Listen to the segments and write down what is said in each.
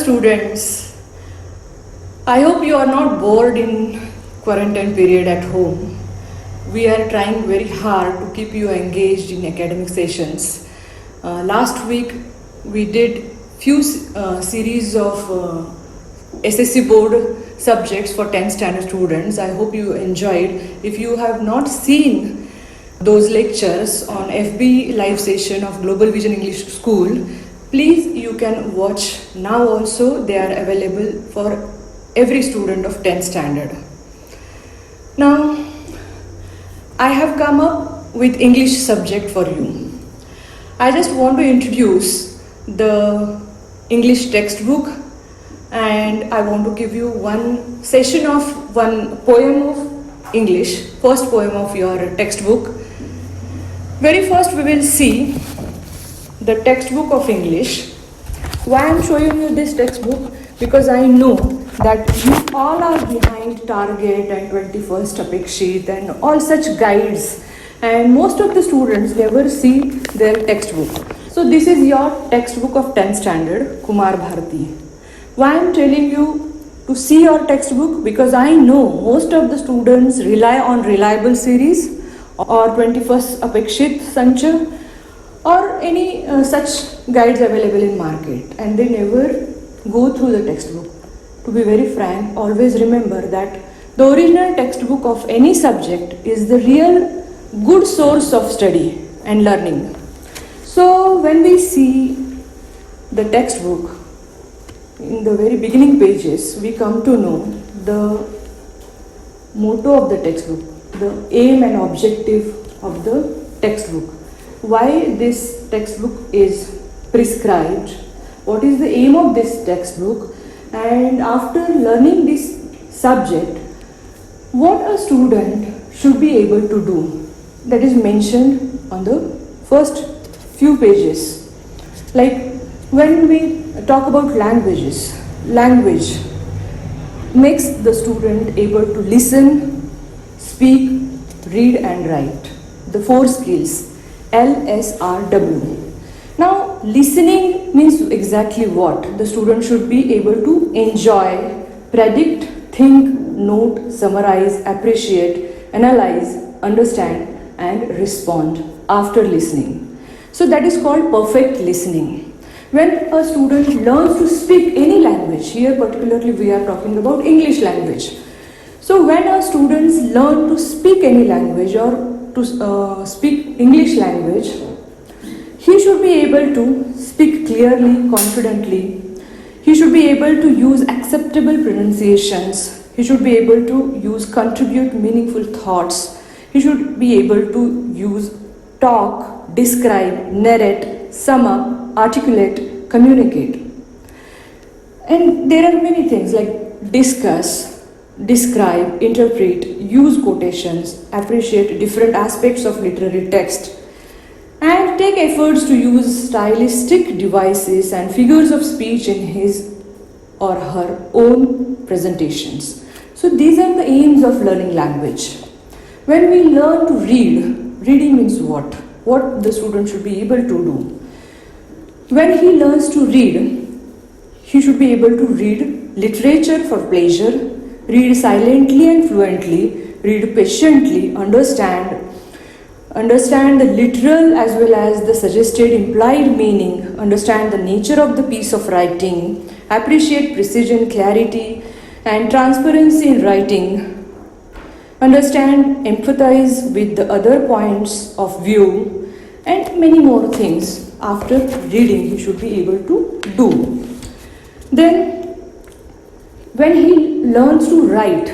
students, I hope you are not bored in quarantine period at home. We are trying very hard to keep you engaged in academic sessions. Last week we did few series of SSC board subjects for 10th standard students. I hope you enjoyed. If you have not seen those lectures on FB live session of Global Vision English School, please you can watch now also. They are available for every student of 10th standard. Now I have come up with English subject for you. I just want to introduce the English textbook, and I want to give you one session of one poem of English, first poem of your textbook. Very first we will see the textbook of English. Why I am showing you this textbook? Because I know that you all are behind Target and 21st Topic Sheet and all such guides, and most of the students never see their textbook. So this is your textbook of 10th standard, Kumar Bharati. Why I am telling you to see your textbook? Because I know most of the students rely on Reliable series or 21st Apekshit Sancha or any such guides available in market, and they never go through the textbook. To be very frank, always remember that the original textbook of any subject is the real good source of study and learning. So when we see the textbook, in the very beginning pages, we come to know the motto of the textbook, the aim and objective of the textbook. Why this textbook is prescribed, what is the aim of this textbook, and after learning this subject, what a student should be able to do. That is mentioned on the first few pages. Like when we talk about languages, language makes the student able to listen, speak, read and write. The four skills, LSRW. Now, listening means exactly what? The student should be able to enjoy, predict, think, note, summarize, appreciate, analyze, understand and respond after listening. So that is called perfect listening. When a student learns to speak any language, here particularly we are talking about English language. So when a student learn to speak any language or to speak English language, he should be able to speak clearly, confidently. He should be able to use acceptable pronunciations. He should be able to contribute meaningful thoughts. He should be able to use talk, describe, narrate, sum up, articulate, communicate. And there are many things like discuss, describe, interpret, use quotations, appreciate different aspects of literary text, and take efforts to use stylistic devices and figures of speech in his or her own presentations. So these are the aims of learning language. When we learn to read, reading means what? What the student should be able to do. When he learns to read, he should be able to read literature for pleasure, read silently and fluently, read patiently, understand the literal as well as the suggested implied meaning, understand the nature of the piece of writing, appreciate precision, clarity and transparency in writing, understand, empathize with the other points of view and many more things after reading he should be able to do. Then when he learns to write,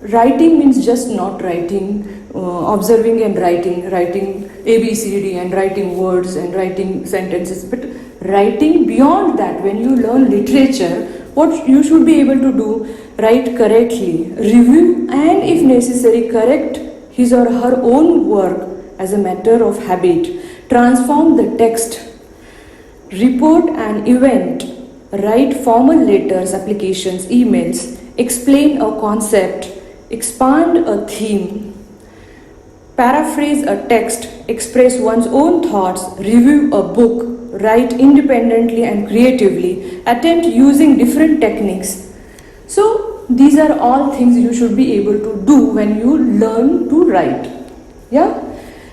writing means just not writing, observing and writing ABCD and writing words and writing sentences, but writing beyond that. When you learn literature, what you should be able to do, write correctly, review and if necessary correct his or her own work as a matter of habit, transform the text, report an event, write formal letters, applications, emails, explain a concept, expand a theme, paraphrase a text, express one's own thoughts, review a book, write independently and creatively, attempt using different techniques. So these are all things you should be able to do when you learn to write. Yeah?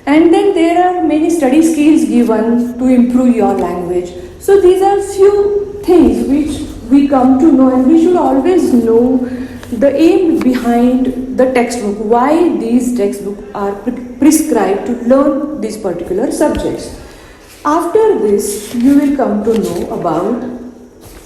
And then there are many study skills given to improve your language. So these are few things which we come to know, and we should always know the aim behind the textbook, why these textbooks are prescribed to learn these particular subjects. After this, you will come to know about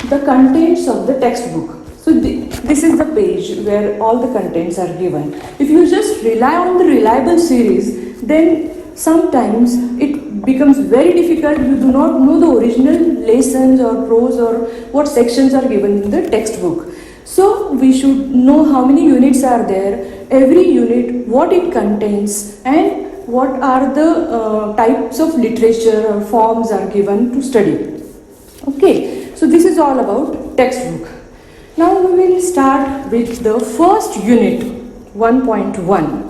the contents of the textbook. So this is the page where all the contents are given. If you just rely on the reliable series, then sometimes it becomes very difficult. You do not know the original lessons or prose or what sections are given in the textbook. So we should know how many units are there, every unit, what it contains, and what are the types of literature or forms are given to study. Okay, so this is all about textbook. Now we will start with the first unit, 1.1,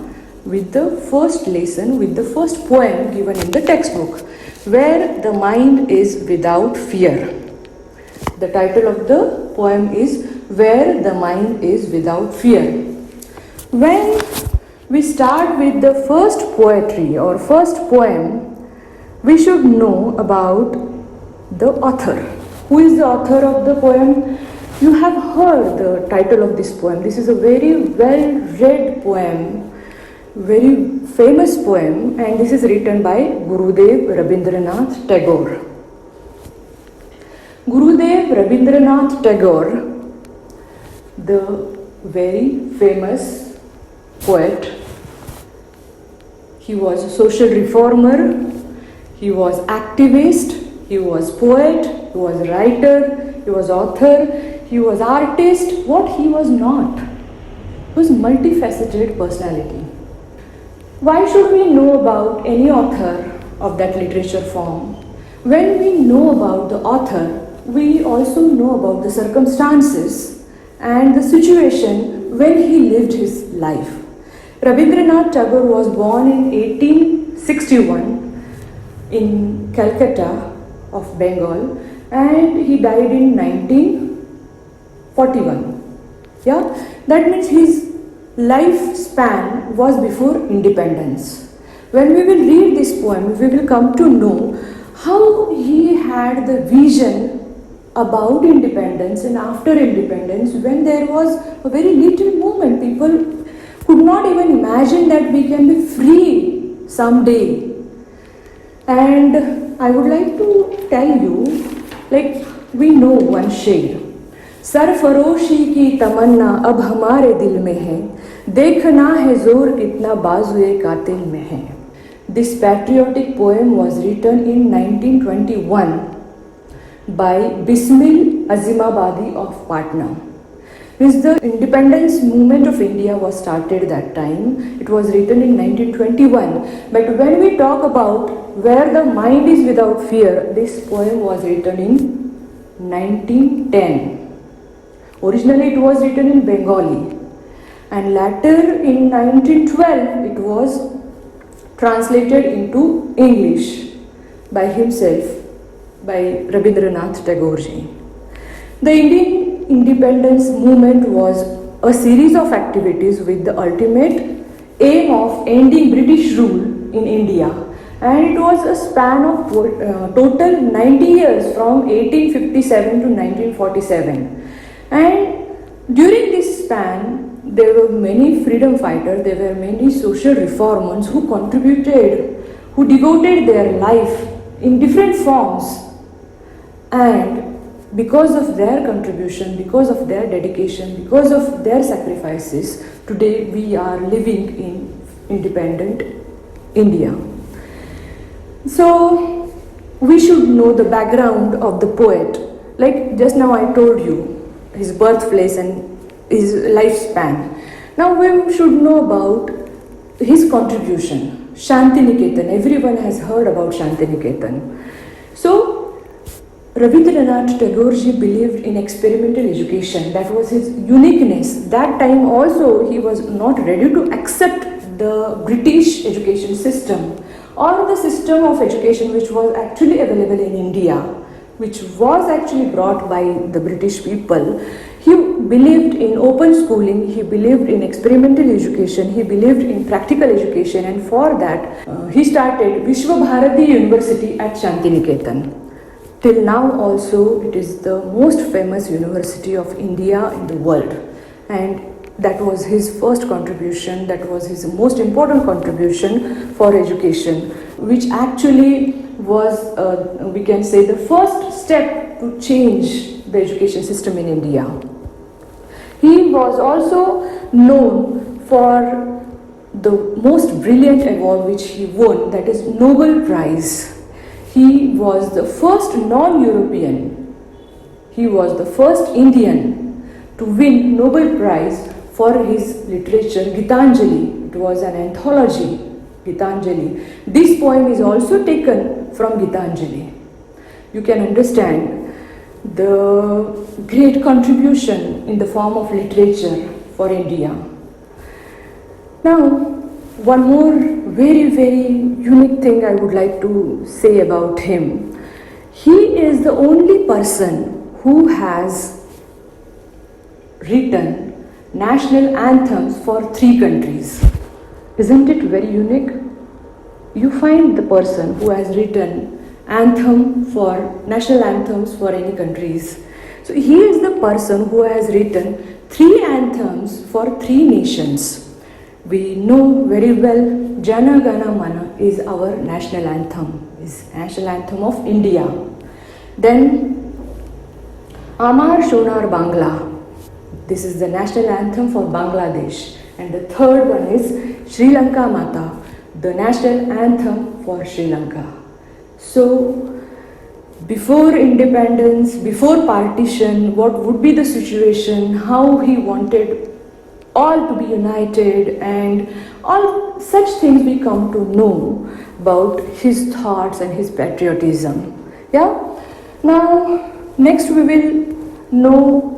with the first lesson, with the first poem given in the textbook, where the mind is without fear. The title of the poem is Where the Mind is Without Fear. When we start with the first poetry or first poem, we should know about the author. Who is the author of the poem? You have heard the title of this poem. This is a very well read poem, very famous poem, and this is written by Gurudev Rabindranath Tagore. Gurudev Rabindranath Tagore, the very famous poet, he was a social reformer, he was activist, he was poet, he was writer, he was author, he was artist. What he was not? He was multifaceted personality. Why should we know about any author of that literature form? When we know about the author, we also know about the circumstances and the situation when he lived his life. Rabindranath Tagore was born in 1861 in Calcutta of Bengal, and he died in 1941. Yeah, that means his lifespan was before independence. When we will read this poem, we will come to know how he had the vision about independence and after independence, when there was a very little movement. People could not even imagine that we can be free someday. And I would like to tell you, like, we know one शेर, सरफरोशी की तमन्ना अब हमारे दिल में है, देखना है जोर कितना बाजुए कातिल में है. This patriotic poem was written in 1921 by Bismil Azimabadi of Patna. Means the independence movement of India was started that time. It was written in 1921. But when we talk about Where the Mind is Without Fear, this poem was written in 1910. Originally it was written in Bengali, and later in 1912 it was translated into English by himself, by Rabindranath Tagore ji. The Indian independence movement was a series of activities with the ultimate aim of ending British rule in India, and it was a span of total 90 years from 1857 to 1947. And during this span, there were many freedom fighters, there were many social reformers who contributed, who devoted their life in different forms. And because of their contribution, because of their dedication, because of their sacrifices, today we are living in independent India. So we should know the background of the poet. Like just now I told you his birthplace and his lifespan. Now we should know about his contribution. Shantiniketan, everyone has heard about Shantiniketan. So Rabindranath Tagore ji believed in experimental education. That was his uniqueness. That time also he was not ready to accept the British education system or the system of education which was actually available in India, which was actually brought by the British people. He believed in open schooling, he believed in experimental education, he believed in practical education, and for that he started Vishwa Bharati University at Shantiniketan. Till now also it is the most famous university of India in the world, and that was his first contribution, that was his most important contribution for education, which actually was, we can say, the first step to change the education system in India. He was also known for the most brilliant award which he won, that is Nobel Prize. He was the first non-European, he was the first Indian to win Nobel Prize for his literature, Gitanjali. It was an anthology, Gitanjali. This poem is also taken from Gitanjali. You can understand the great contribution in the form of literature for India. Now, one more very unique thing I would like to say about him. He is the only person who has written national anthems for 3 countries. Isn't it very unique? You find the person who has written national anthems for any countries. So he is the person who has written 3 anthems for 3 nations. We know very well Jana Gana Mana is our national anthem, is national anthem of India. Then Amar Shonar Bangla, this is the national anthem for Bangladesh. And the third one is Sri Lanka Mata, the national anthem for Sri Lanka. So before independence, before partition, what would be the situation, how he wanted all to be united, and all such things we come to know about his thoughts and his patriotism. Yeah. Now next we will know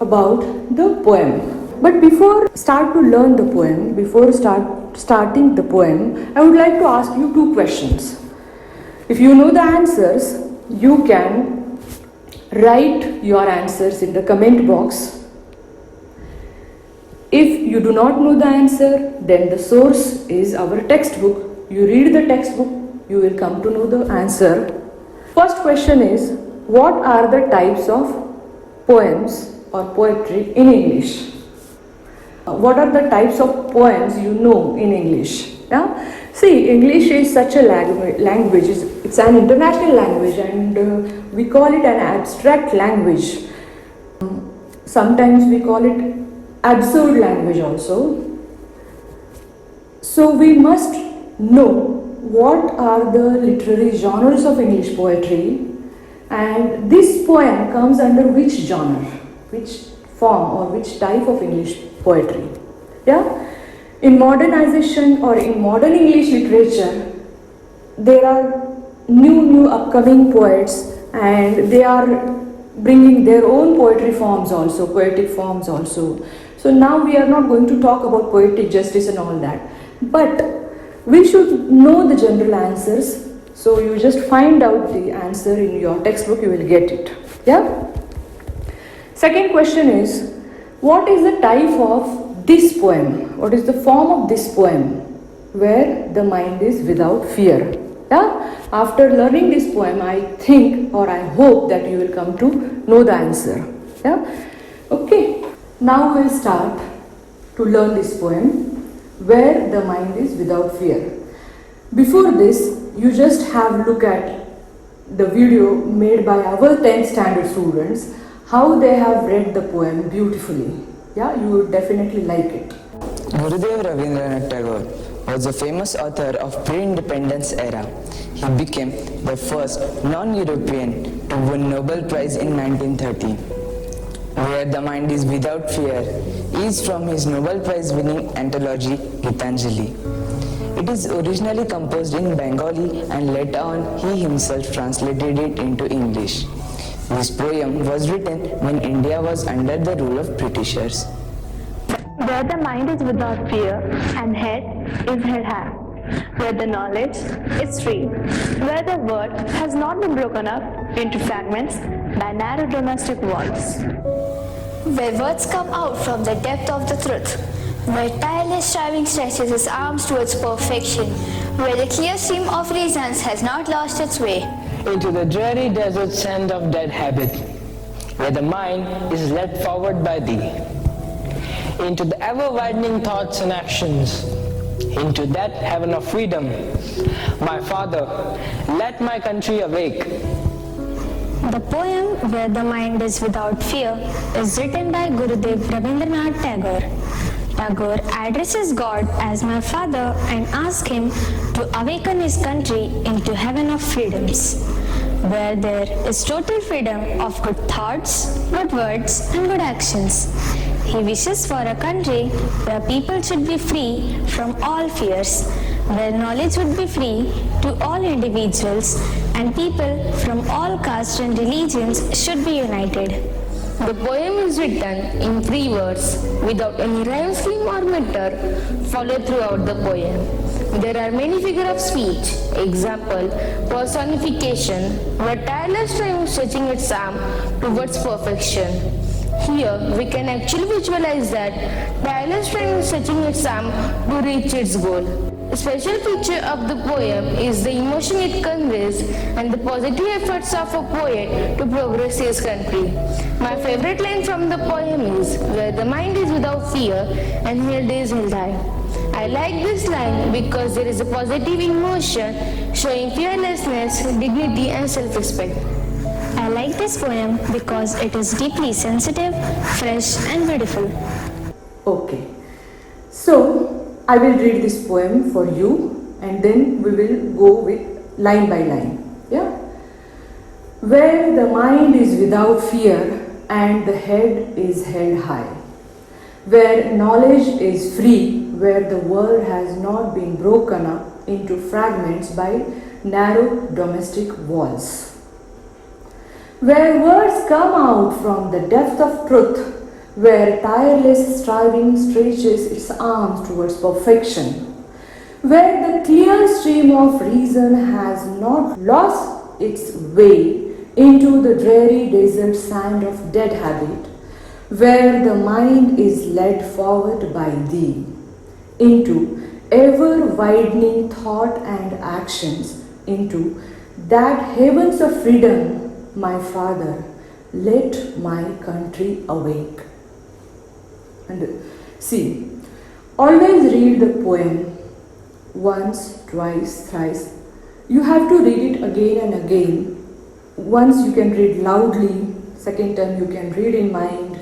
about the poem. But before start to learn the poem, before starting the poem, I would like to ask you 2 questions. If you know the answers, you can write your answers in the comment box. If you do not know the answer, then the source is our textbook. You read the textbook, you will come to know the answer. First question is, what are the types of poems or poetry in English? What are the types of poems you know in English? Yeah? See, English is such a language, it's an international language, and we call it an abstract language. Sometimes we call it absurd language also. So we must know what are the literary genres of English poetry, and this poem comes under which genre, which form or which type of English poetry. Yeah? In modernization or in modern English literature, there are new upcoming poets, and they are bringing their own poetry forms also, poetic forms also. So now we are not going to talk about poetic justice and all that, but we should know the general answers. So you just find out the answer in your textbook, you will get it. Yeah? Second question is, what is the type of this poem? What is the form of this poem? Where the mind is without fear. Yeah? After learning this poem, I think or I hope that you will come to know the answer. Yeah? Okay. Now we'll start to learn this poem, Where the Mind is Without Fear. Before this, you just have a look at the video made by our 10th standard students, how they have read the poem beautifully. Yeah, you would definitely like it. Gurudev Rabindranath Tagore was a famous author of pre-independence era. He became the first non-European to win Nobel Prize in 1930. Where the Mind is Without Fear is from his Nobel Prize winning anthology Gitanjali. It is originally composed in Bengali and later on he himself translated it into English. This poem was written when India was under the rule of Britishers. Where the mind is without fear and head is held high. where the knowledge is free, where the word has not been broken up into fragments by narrow domestic walls. Where words come out from the depth of the truth, where tireless striving stretches its arms towards perfection, where the clear stream of reasons has not lost its way. Into the dreary desert sand of dead habit, where the mind is led forward by thee. Into the ever-widening thoughts and actions, into that heaven of freedom. My Father, let my country awake. The poem Where the Mind is Without Fear is written by Gurudev Rabindranath Tagore. Tagore addresses God as my father and asks him to awaken his country into heaven of freedoms, where there is total freedom of good thoughts, good words and good actions. He wishes for a country where people should be free from all fears, where knowledge would be free to all individuals and people from all castes and religions should be united. The poem is written in 3 words without any rhyme scheme or meter followed throughout the poem. There are many figures of speech, example, personification, where tireless striving stretching its arm towards perfection. Here we can actually visualize that tireless striving stretching its arm to reach its goal. A special feature of the poem is the emotion it conveys and the positive efforts of a poet to progress his country. My favorite line from the poem is, where the mind is without fear and held is held high. I like this line because there is a positive emotion showing fearlessness, dignity and self-respect. I like this poem because it is deeply sensitive, fresh and beautiful. Okay, so I will read this poem for you and then we will go with line by line. Yeah? Where the mind is without fear and the head is held high, where knowledge is free, where the world has not been broken up into fragments by narrow domestic walls, where words come out from the depth of truth, where tireless striving stretches its arms towards perfection, where the clear stream of reason has not lost its way into the dreary desert sand of dead habit, where the mind is led forward by thee into ever-widening thought and actions, into that heavens of freedom. My Father, let my country awake. And see, always read the poem once, twice, thrice. You have to read it again and again. Once you can read loudly, second time you can read in mind,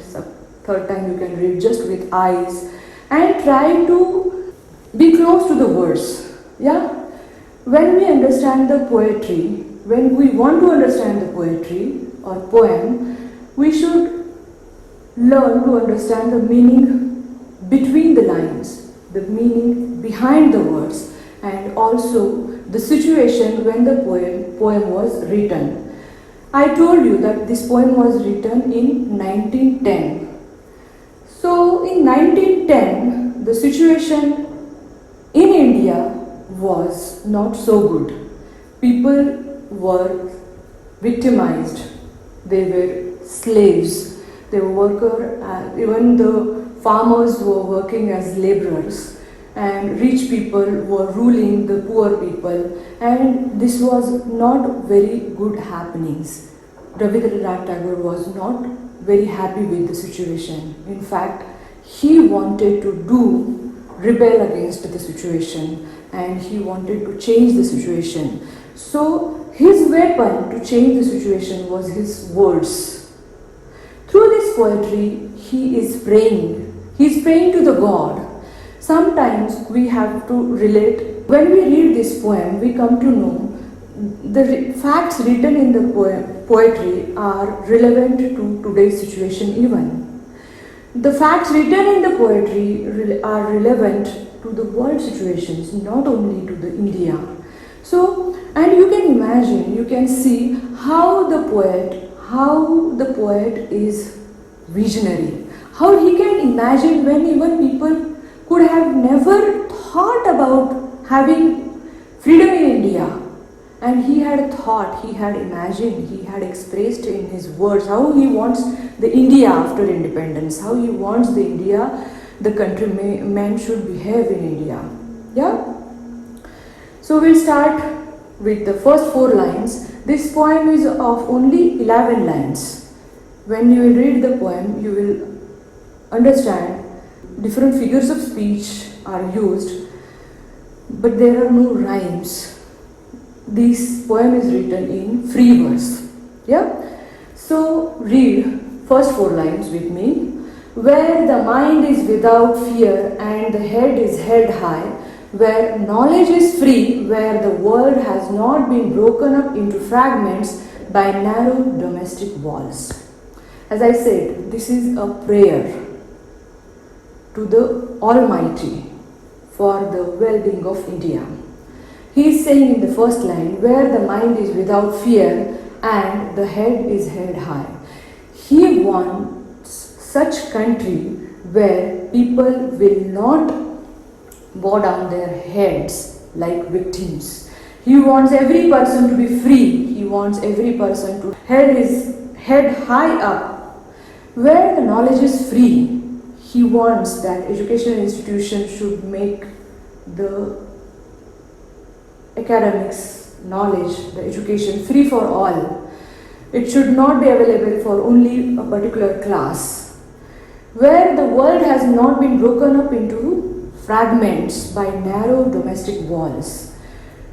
third time you can read just with eyes, and try to be close to the words. Yeah? When we understand the poetry, when we want to understand the poetry or poem, we should learn to understand the meaning between the lines, the meaning behind the words, and also the situation when the poem was written. I told you that this poem was written in 1910. So in 1910, the situation in India was not so good. People were victimized, they were slaves, they were workers, even the farmers were working as laborers, and rich people were ruling the poor people, and this was not very good happenings. Rabindranath Tagore was not very happy with the situation. In fact, he wanted to rebel against the situation, and he wanted to change the situation. So his weapon to change the situation was his words. Through this poetry, he is praying. He is praying to the God. Sometimes we have to relate. When we read this poem, we come to know the facts written in the poetry are relevant to today's situation even. The facts written in the poetry are relevant to the world situations, not only to the India. So, and you can imagine, you can see how the poet is visionary, how he can imagine when even people could have never thought about having freedom in India. And he had thought, he had imagined, he had expressed in his words how he wants the India after independence, how he wants the India, the countrymen should behave in India. Yeah? So we'll start with the first 4 lines. This poem is of only 11 lines. When you will read the poem, you will understand different figures of speech are used, but there are no rhymes. This poem is written in free verse. Yeah? So read first 4 lines with me. Where the mind is without fear and the head is held high, where knowledge is free, where the world has not been broken up into fragments by narrow domestic walls. As I said, this is a prayer to the Almighty for the well-being of India. He is saying in the first line, where the mind is without fear and the head is held high. He wants such country where people will not bow down their heads like victims. He wants every person to be free. He wants every person to hold his head high up. Where the knowledge is free, he wants that educational institutions should make the academics, knowledge, the education free for all. It should not be available for only a particular class. Where the world has not been broken up into fragments by narrow domestic walls.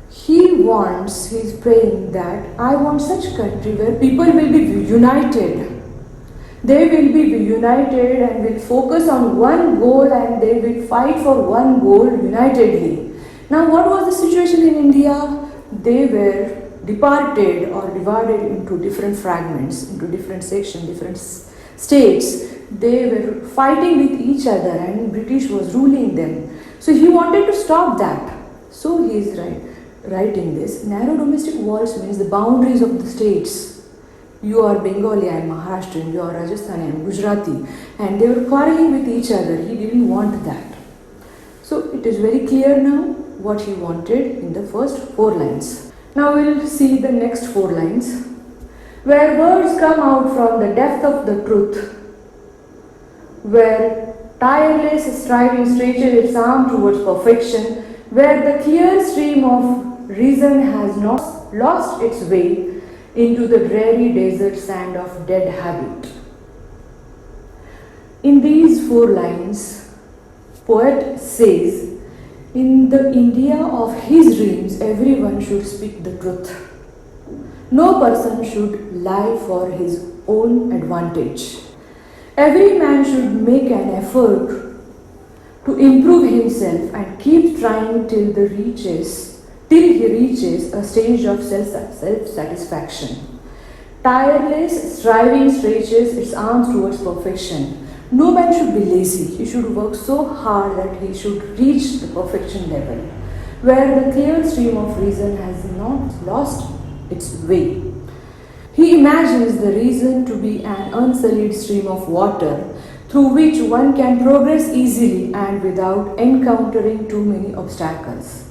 He is praying that I want such country where people will be united. They will be united and will focus on one goal and they will fight for one goal unitedly. Now what was the situation in India? They were departed or divided into different fragments, into different sections, different states. They were fighting with each other and British was ruling them. So he wanted to stop that. So he is writing this. Narrow domestic walls means the boundaries of the states. You are Bengali, I am Maharashtrian, you are Rajasthani, I am Gujarati. And they were quarreling with each other. He didn't want that. So it is very clear now what he wanted in the first 4 lines. Now we will see the next 4 lines. Where words come out from the depth of the truth, where tireless striving stretches its arm towards perfection, where the clear stream of reason has not lost its way into the dreary desert sand of dead habit. In these 4 lines, poet says, in the India of his dreams, everyone should speak the truth. No person should lie for his own advantage. Every man should make an effort to improve himself and keep trying till he reaches a stage of self-satisfaction. Tireless striving stretches its arms towards perfection. No man should be lazy. He should work so hard that he should reach the perfection level, where the clear stream of reason has not lost its way. He imagines the reason to be an unsullied stream of water through which one can progress easily and without encountering too many obstacles.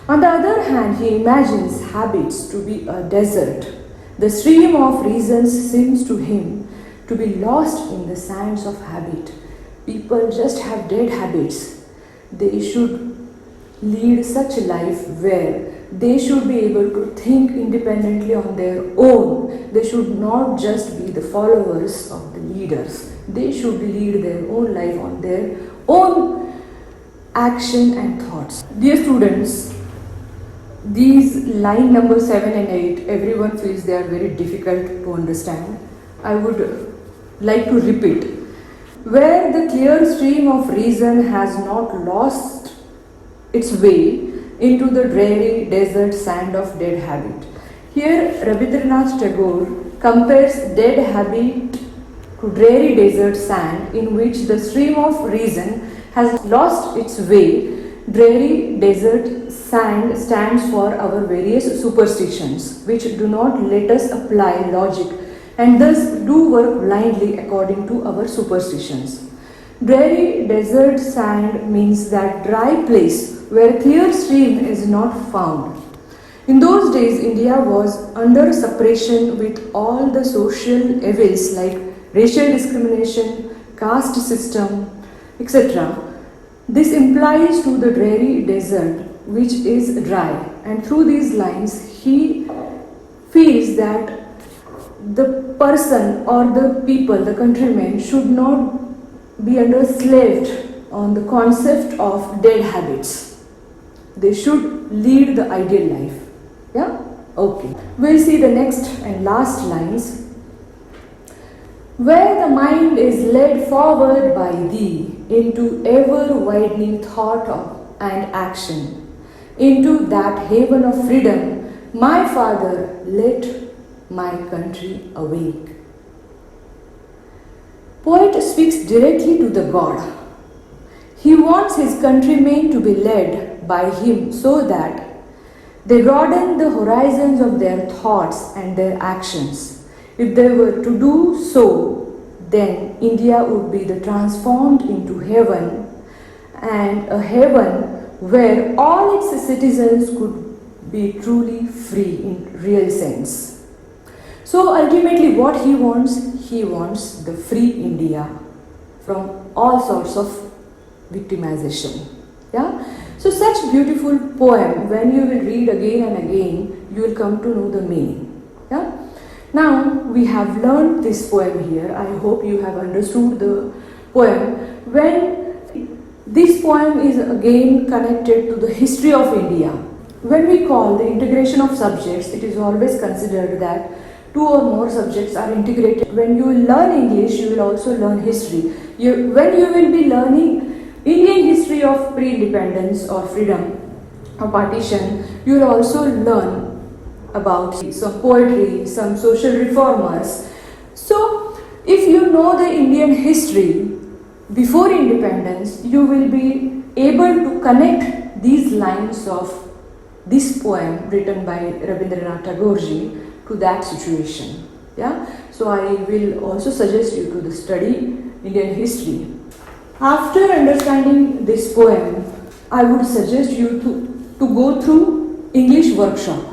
On the other hand, he imagines habits to be a desert. The stream of reason seems to him to be lost in the sands of habit. People just have dead habits. They should lead such a life where they should be able to think independently on their own. They should not just be the followers of the leaders. They should lead their own life on their own action and thoughts. Dear students, these line number 7 and 8, everyone feels they are very difficult to understand. I would like to repeat. Where the clear stream of reason has not lost its way into the dreary desert sand of dead habit. Here Rabindranath Tagore compares dead habit to dreary desert sand in which the stream of reason has lost its way. Dreary desert sand stands for our various superstitions which do not let us apply logic and thus do work blindly according to our superstitions. Dreary desert sand means that dry place where a clear stream is not found. In those days, India was under suppression with all the social evils like racial discrimination, caste system, etc. This implies to the dreary desert, which is dry, and through these lines he feels that the person or the people, the countrymen, should not be enslaved on the concept of dead habits. They should lead the ideal life. Yeah? Okay. We'll see the next and last lines. Where the mind is led forward by thee into ever-widening thought and action, into that haven of freedom, my Father, let my country awake. Poet speaks directly to the God. He wants his countrymen to be led by him so that they broaden the horizons of their thoughts and their actions. If they were to do so, then India would be transformed into heaven, and a heaven where all its citizens could be truly free in real sense. So ultimately what he wants the free India from all sorts of victimization. Yeah? So such beautiful poem, when you will read again and again, you will come to know the meaning. Yeah? Now we have learned this poem here. I hope you have understood the poem. When this poem is again connected to the history of India. When we call the integration of subjects, it is always considered that 2 or more subjects are integrated. When you learn English, you will also learn history. When you will be learning Indian history of pre-independence or freedom or partition, you will also learn about some poetry, some social reformers. So, if you know the Indian history before independence, you will be able to connect these lines of this poem written by Rabindranath Tagore ji to that situation. Yeah? So, I will also suggest you to study Indian history. After understanding this poem, I would suggest you to go through English workshop.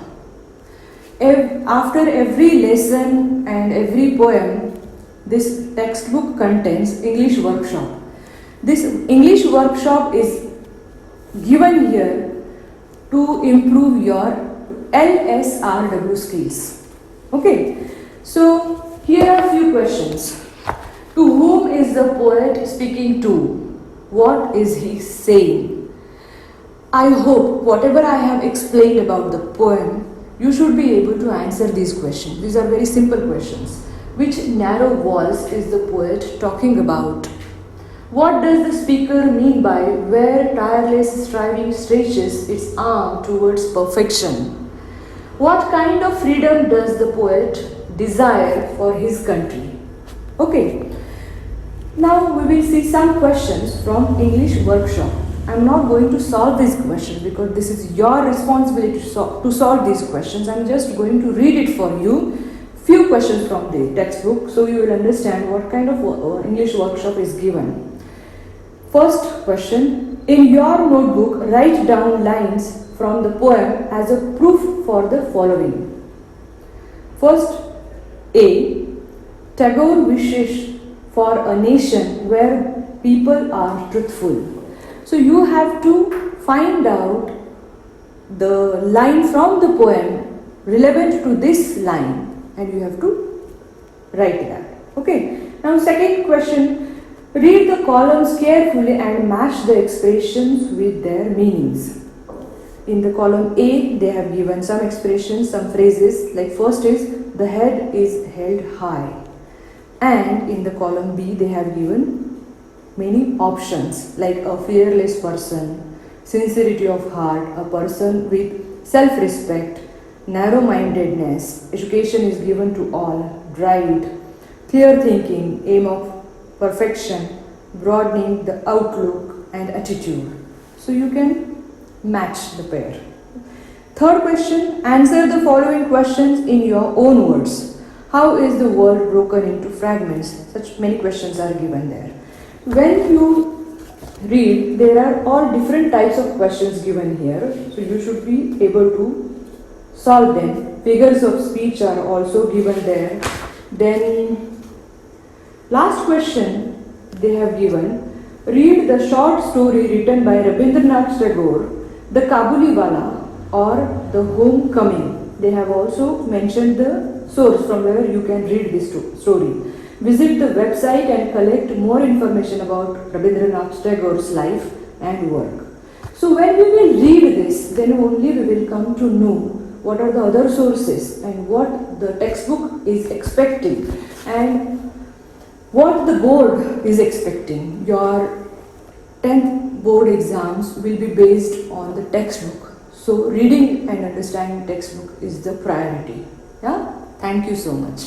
After every lesson and every poem, this textbook contains English workshop. This English workshop is given here to improve your LSRW skills. Okay, so here are a few questions. To whom is the poet speaking to? What is he saying? I hope whatever I have explained about the poem, you should be able to answer these questions. These are very simple questions. Which narrow walls is the poet talking about? What does the speaker mean by where tireless striving stretches its arm towards perfection? What kind of freedom does the poet desire for his country? Okay. Now we will see some questions from English workshop. I am not going to solve these questions because this is your responsibility to solve these questions. I am just going to read it for you. Few questions from the textbook so you will understand what kind of English workshop is given. First question. In your notebook, write down lines from the poem as a proof for the following. First, A. Tagore wishes for a nation where people are truthful. So you have to find out the line from the poem relevant to this line and you have to write that. Okay. Now second question, read the columns carefully and match the expressions with their meanings. In the column A, they have given some expressions, some phrases, like first is, the head is held high. And in the column B, they have given many options like a fearless person, sincerity of heart, a person with self-respect, narrow-mindedness, education is given to all, drive, clear thinking, aim of perfection, broadening the outlook and attitude. So you can match the pair. Third question, answer the following questions in your own words. How is the world broken into fragments? Such many questions are given there. When you read, there are all different types of questions given here, so you should be able to solve them. Figures of speech are also given there. Then last question they have given, read the short story written by Rabindranath Tagore, The Kabuliwala or The Homecoming. They have also mentioned the source from where you can read this story. Visit the website and collect more information about Rabindranath Tagore's life and work. So when we will read this, then only we will come to know what are the other sources and what the textbook is expecting and what the board is expecting. Your 10th board exams will be based on the textbook. So reading and understanding textbook is the priority. Yeah? Thank you so much.